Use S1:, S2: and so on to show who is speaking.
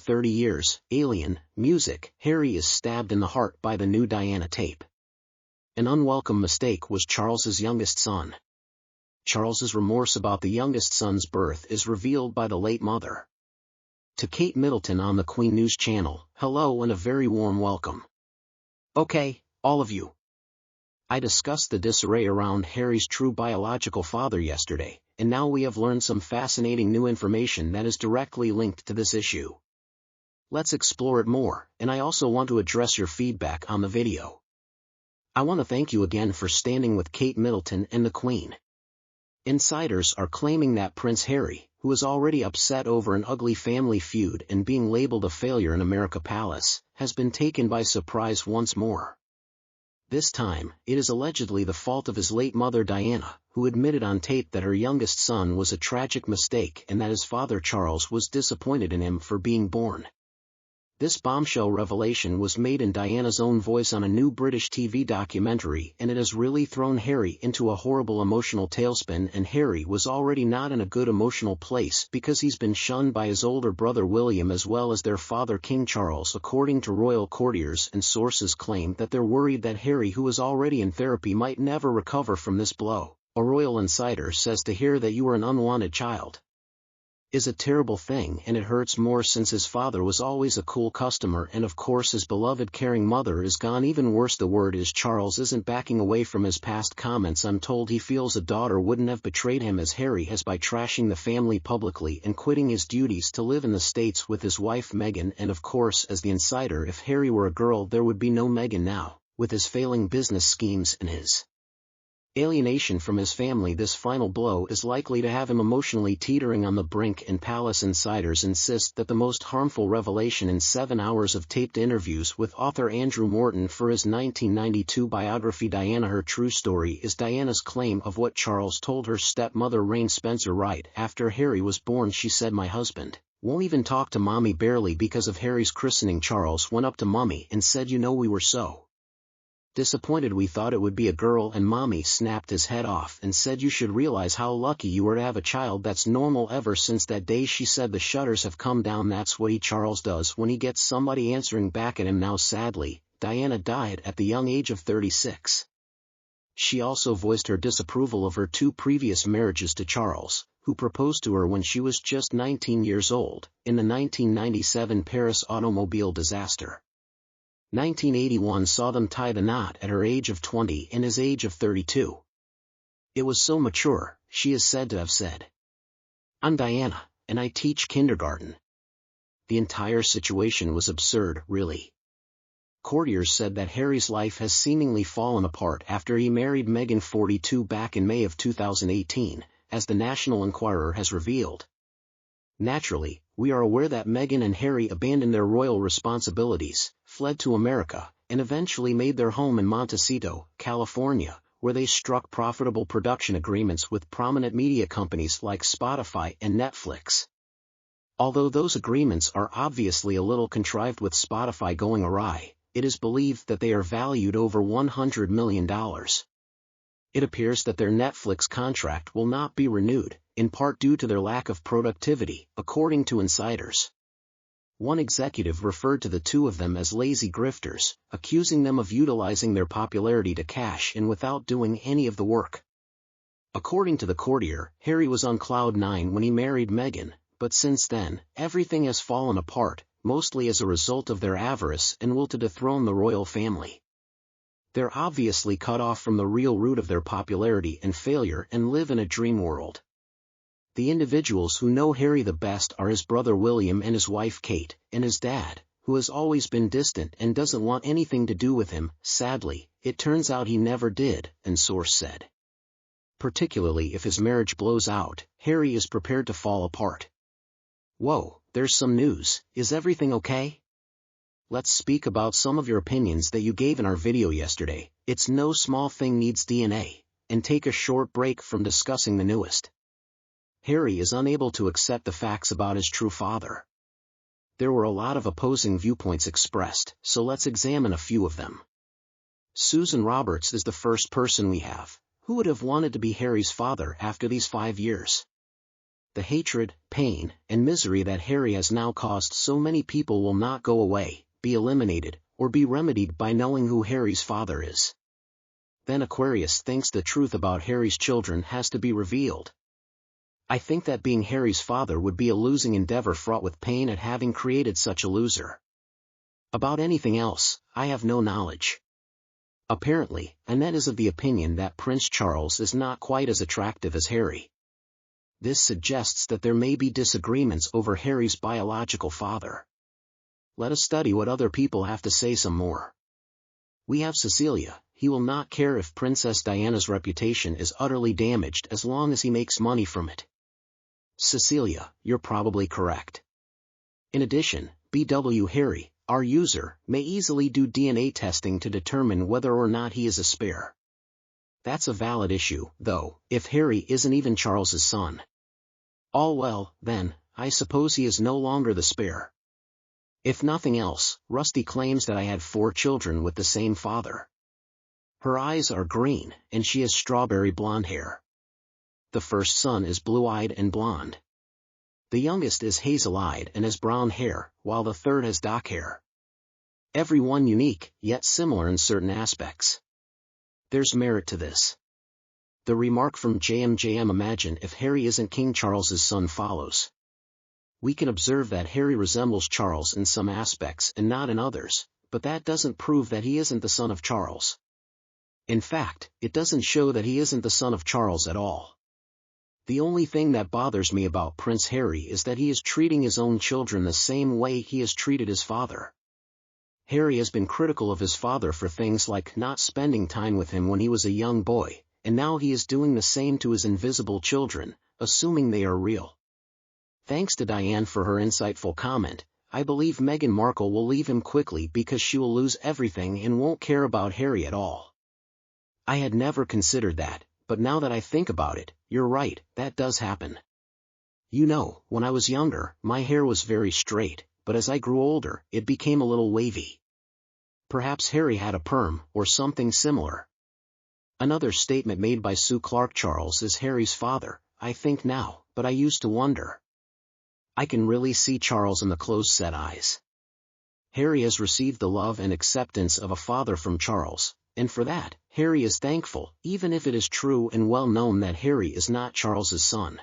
S1: 30 years, Alien, music, Harry is stabbed in the heart by the new Diana tape. An unwelcome mistake was Charles's youngest son. Charles's remorse about the youngest son's birth is revealed by the late mother. To Kate Middleton on the Queen News Channel, hello and a very warm welcome. Okay, all of you. I discussed the disarray around Harry's true biological father yesterday, and now we have learned some fascinating new information that is directly linked to this issue. Let's explore it more, and I also want to address your feedback on the video. I want to thank you again for standing with Kate Middleton and the Queen. Insiders are claiming that Prince Harry, who is already upset over an ugly family feud and being labeled a failure in America Palace, has been taken by surprise once more. This time, it is allegedly the fault of his late mother Diana, who admitted on tape that her youngest son was a tragic mistake and that his father Charles was disappointed in him for being born. This bombshell revelation was made in Diana's own voice on a new British TV documentary, and it has really thrown Harry into a horrible emotional tailspin, and Harry was already not in a good emotional place because he's been shunned by his older brother William as well as their father King Charles. According to royal courtiers and sources claim that they're worried that Harry, who is already in therapy, might never recover from this blow. A royal insider says to hear that you are an unwanted child is a terrible thing, and it hurts more since his father was always a cool customer and of course his beloved caring mother is gone. Even worse, the word is Charles isn't backing away from his past comments. I'm told he feels a daughter wouldn't have betrayed him as Harry has by trashing the family publicly and quitting his duties to live in the States with his wife Meghan. And of course, as the insider, if Harry were a girl there would be no Meghan now, with his failing business schemes and his alienation from his family. This final blow is likely to have him emotionally teetering on the brink, and palace insiders insist that the most harmful revelation in 7 hours of taped interviews with author Andrew Morton for his 1992 biography Diana, Her True Story, is Diana's claim of what Charles told her stepmother Rain Spencer right after Harry was born. She said, "My husband won't even talk to mommy barely because of Harry's christening. Charles went up to mommy and said, you know, we were so disappointed, we thought it would be a girl, and mommy snapped his head off and said, you should realize how lucky you are to have a child that's normal." Ever since that day, she said, the shutters have come down. That's what Charles does when he gets somebody answering back at him. Now sadly, Diana died at the young age of 36. She also voiced her disapproval of her 2 previous marriages to Charles, who proposed to her when she was just 19 years old, in the 1997 Paris automobile disaster. 1981 saw them tie the knot at her age of 20 and his age of 32. It was so mature, she is said to have said, "I'm Diana, and I teach kindergarten." The entire situation was absurd, really. Courtiers said that Harry's life has seemingly fallen apart after he married Meghan, 42, back in May of 2018, as the National Enquirer has revealed. Naturally, we are aware that Meghan and Harry abandoned their royal responsibilities, fled to America, and eventually made their home in Montecito, California, where they struck profitable production agreements with prominent media companies like Spotify and Netflix. Although those agreements are obviously a little contrived, with Spotify going awry, it is believed that they are valued over $100 million. It appears that their Netflix contract will not be renewed, in part due to their lack of productivity, according to insiders. One executive referred to the two of them as lazy grifters, accusing them of utilizing their popularity to cash in without doing any of the work. According to the courtier, Harry was on cloud 9 when he married Meghan, but since then, everything has fallen apart, mostly as a result of their avarice and will to dethrone the royal family. They're obviously cut off from the real root of their popularity and failure and live in a dream world. The individuals who know Harry the best are his brother William and his wife Kate, and his dad, who has always been distant and doesn't want anything to do with him. Sadly, it turns out he never did, and source said. Particularly if his marriage blows out, Harry is prepared to fall apart. Whoa, there's some news. Is everything okay? Let's speak about some of your opinions that you gave in our video yesterday. It's no small thing needs DNA, and take a short break from discussing the newest. Harry is unable to accept the facts about his true father. There were a lot of opposing viewpoints expressed, so let's examine a few of them. Susan Roberts is the first person we have. Who would have wanted to be Harry's father after these 5 years? the hatred, pain, and misery that Harry has now caused so many people will not go away, be eliminated, or be remedied by knowing who Harry's father is. Then Aquarius thinks the truth about Harry's children has to be revealed. I think that being Harry's father would be a losing endeavor fraught with pain at having created such a loser. About anything else, I have no knowledge. Apparently, Annette is of the opinion that Prince Charles is not quite as attractive as Harry. This suggests that there may be disagreements over Harry's biological father. Let us study what other people have to say some more. We have Cecilia. He will not care if Princess Diana's reputation is utterly damaged as long as he makes money from it. Cecilia, you're probably correct. In addition, BW Harry, our user, may easily do DNA testing to determine whether or not he is a spare. That's a valid issue, though, if Harry isn't even Charles's son. All well, then, I suppose he is no longer the spare. If nothing else, Rusty claims that I had 4 children with the same father. Her eyes are green, and she has strawberry blonde hair. The first son is blue-eyed and blonde. The youngest is hazel-eyed and has brown hair, while the third has dark hair. Every one unique, yet similar in certain aspects. There's merit to this. The remark from JMJM imagine if Harry isn't King Charles's son follows. We can observe that Harry resembles Charles in some aspects and not in others, but that doesn't prove that he isn't the son of Charles. In fact, it doesn't show that he isn't the son of Charles at all. The only thing that bothers me about Prince Harry is that he is treating his own children the same way he has treated his father. Harry has been critical of his father for things like not spending time with him when he was a young boy, and now he is doing the same to his invisible children, assuming they are real. Thanks to Diane for her insightful comment. I believe Meghan Markle will leave him quickly because she will lose everything and won't care about Harry at all. I had never considered that, but now that I think about it, you're right, that does happen. You know, when I was younger, my hair was very straight, but as I grew older, it became a little wavy. Perhaps Harry had a perm, or something similar. Another statement made by Sue Clark: Charles is Harry's father, I think now, but I used to wonder. I can really see Charles in the close-set eyes. Harry has received the love and acceptance of a father from Charles, and for that, Harry is thankful, even if it is true and well known that Harry is not Charles's son.